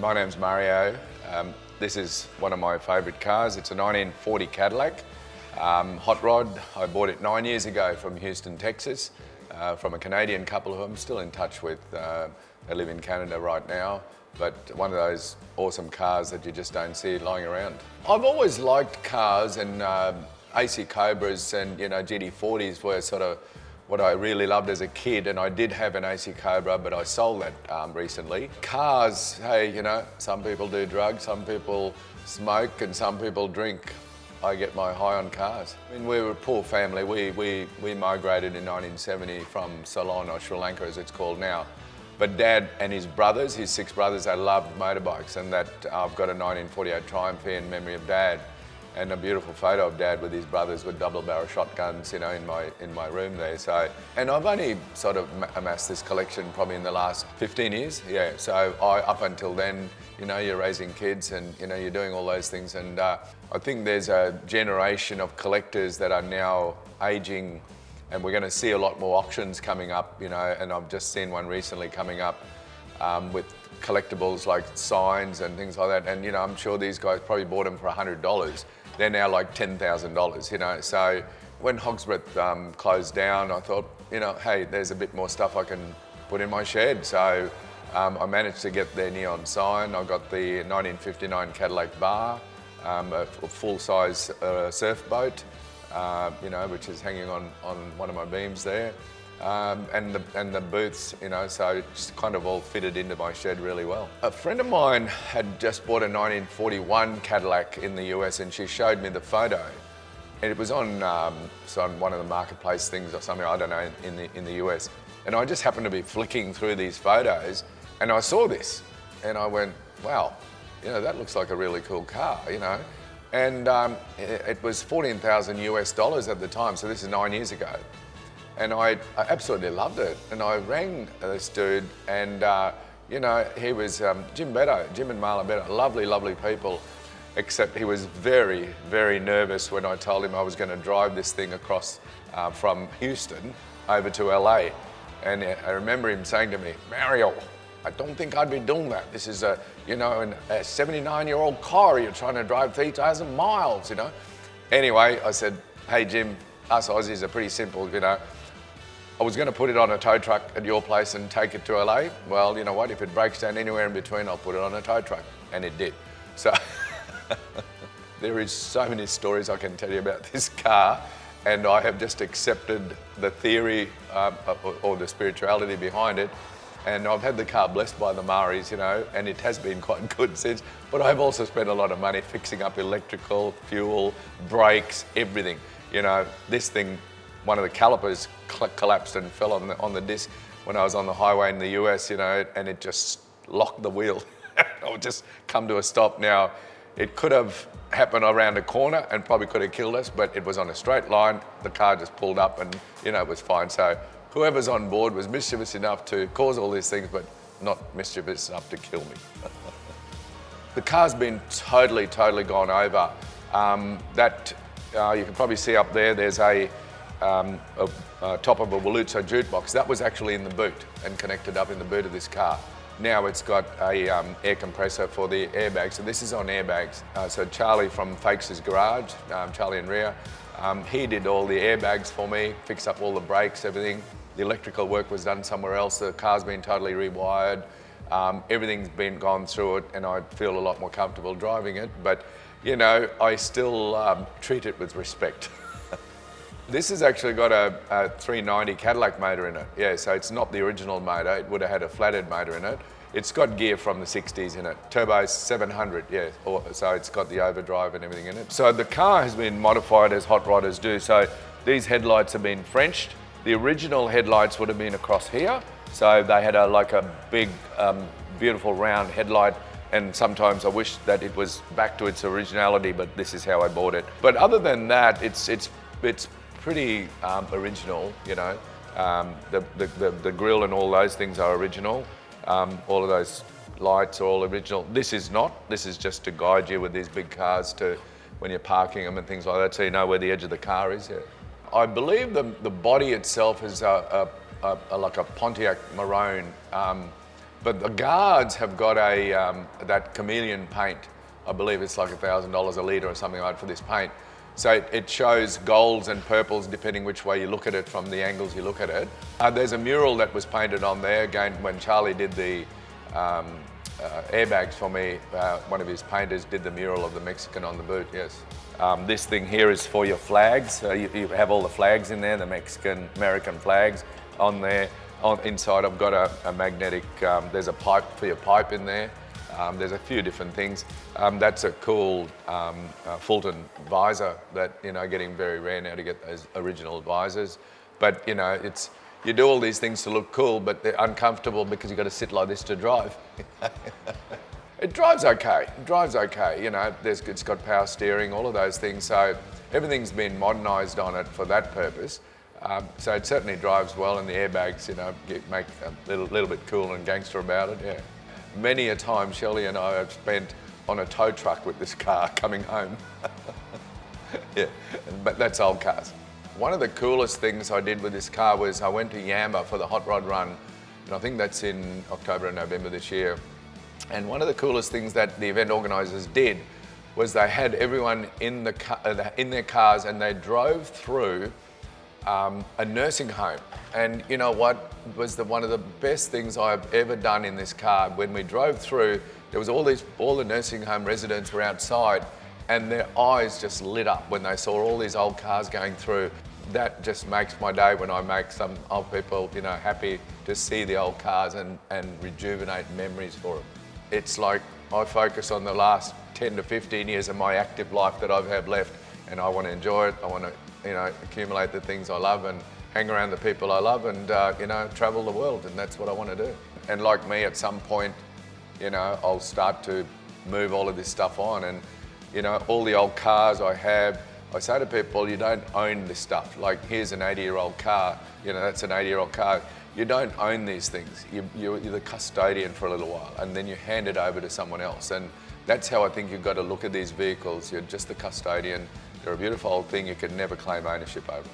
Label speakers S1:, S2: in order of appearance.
S1: My name's Mario. This is one of my favourite cars. It's a 1940 Cadillac. Hot rod. I bought it 9 years ago from Houston, Texas, from a Canadian couple who I'm still in touch with. They live in Canada right now, but one of those awesome cars that you just don't see lying around. I've always liked cars, and AC Cobras and GT40s were sort of what I really loved as a kid, and I did have an AC Cobra, but I sold that recently. Cars, hey, some people do drugs, some people smoke, and some people drink. I get my high on cars. I mean, we were a poor family. We migrated in 1970 from Ceylon, or Sri Lanka as it's called now. But Dad and his brothers, his 6 brothers, they loved motorbikes, and that I've got a 1948 Triumph here in memory of Dad, and a beautiful photo of Dad with his brothers with double-barrel shotguns, in my room there. So, and I've only sort of amassed this collection probably in the last 15 years. Yeah. So up until then, you're raising kids, and you're doing all those things, and I think there's a generation of collectors that are now aging, and we're going to see a lot more auctions coming up. And I've just seen one recently coming up with collectibles like signs and things like that. And I'm sure these guys probably bought them for $100. They're now like $10,000, So when Hogsworth closed down, I thought, hey, there's a bit more stuff I can put in my shed. So I managed to get their neon sign. I got the 1959 Cadillac bar, a full-size surf boat, which is hanging on one of my beams there. And the booths, so it's kind of all fitted into my shed really well. A friend of mine had just bought a 1941 Cadillac in the US, and she showed me the photo. And it was on one of the marketplace things or something, I don't know, in the US. And I just happened to be flicking through these photos, and I saw this, and I went, wow, that looks like a really cool car, And it was $14,000 US at the time, so this is 9 years ago. And I absolutely loved it. And I rang this dude, and he was Jim and Marla Better, lovely, lovely people, except he was very, very nervous when I told him I was going to drive this thing across from Houston over to LA. And I remember him saying to me, Mario, I don't think I'd be doing that. This is a 79-year-old car. You're trying to drive 3,000 miles, Anyway, I said, hey, Jim, us Aussies are pretty simple, I was going to put it on a tow truck at your place and take it to LA. Well, you know what? If it breaks down anywhere in between, I'll put it on a tow truck. And it did. So there is so many stories I can tell you about this car. And I have just accepted the theory or the spirituality behind it. And I've had the car blessed by the Maoris, and it has been quite good since. But I've also spent a lot of money fixing up electrical, fuel, brakes, everything. This thing, one of the calipers collapsed and fell on the disc when I was on the highway in the US, and it just locked the wheel. I would just come to a stop. Now, it could have happened around a corner and probably could have killed us, but it was on a straight line. The car just pulled up and, it was fine. So whoever's on board was mischievous enough to cause all these things, but not mischievous enough to kill me. The car's been totally gone over. You can probably see up there, there's a top of a Waluzzo jukebox. That was actually in the boot and connected up in the boot of this car. Now it's got a air compressor for the airbags, so this is on airbags. So Charlie from Fakes' Garage, Charlie and Rhea, he did all the airbags for me, fixed up all the brakes, everything. The electrical work was done somewhere else. The car's been totally rewired. Everything's been gone through it, and I feel a lot more comfortable driving it. But, I still treat it with respect. This has actually got a 390 Cadillac motor in it. Yeah, so it's not the original motor. It would have had a flathead motor in it. It's got gear from the 60s in it. Turbo 700, yeah. So it's got the overdrive and everything in it. So the car has been modified as hot rodders do. So these headlights have been Frenched. The original headlights would have been across here. So they had a big, beautiful round headlight. And sometimes I wish that it was back to its originality, but this is how I bought it. But other than that, it's pretty original, The grille and all those things are original. All of those lights are all original. This is not. This is just to guide you with these big cars to when you're parking them and things like that, so you know where the edge of the car is. Yeah. I believe the body itself is like a Pontiac Maroon. But the guards have got that chameleon paint. I believe it's like $1,000 a litre or something like that for this paint. So it shows golds and purples depending which way you look at it from the angles you look at it. There's a mural that was painted on there again when Charlie did the airbags for me. One of his painters did the mural of the Mexican on the boot, yes. This thing here is for your flags. You have all the flags in there, the Mexican, American flags on there. Inside I've got a magnetic, there's a pipe for your pipe in there. There's a few different things. That's a cool Fulton visor that, you know, getting very rare now to get those original visors. But, you know, you do all these things to look cool, but they're uncomfortable because you've got to sit like this to drive. It drives okay. It drives okay. You know, it's got power steering, all of those things. So everything's been modernised on it for that purpose. So it certainly drives well, and the airbags, you know, make a little bit cool and gangster about it. Yeah. Many a time, Shelley and I have spent on a tow truck with this car coming home. Yeah, but that's old cars. One of the coolest things I did with this car was I went to Yamba for the Hot Rod Run, and I think that's in October and November this year. And one of the coolest things that the event organisers did was they had everyone in their cars, and they drove through a nursing home. And you know what was one of the best things I've ever done in this car? When we drove through, there was all the nursing home residents were outside, and their eyes just lit up when they saw all these old cars going through. That just makes my day when I make some old people, you know, happy to see the old cars and rejuvenate memories for them. It's like I focus on the last 10 to 15 years of my active life that I have left, and I want to enjoy it. I want to, you know, accumulate the things I love and hang around the people I love, and you know, travel the world, and that's what I want to do. And like me, at some point, you know, I'll start to move all of this stuff on, and you know, all the old cars I have, I say to people, you don't own this stuff. Like, here's an 80-year-old car, you know, that's an 80-year-old car. You don't own these things. You're the custodian for a little while, and then you hand it over to someone else. And that's how I think you've got to look at these vehicles. You're just the custodian. They're a beautiful old thing. You can never claim ownership over them.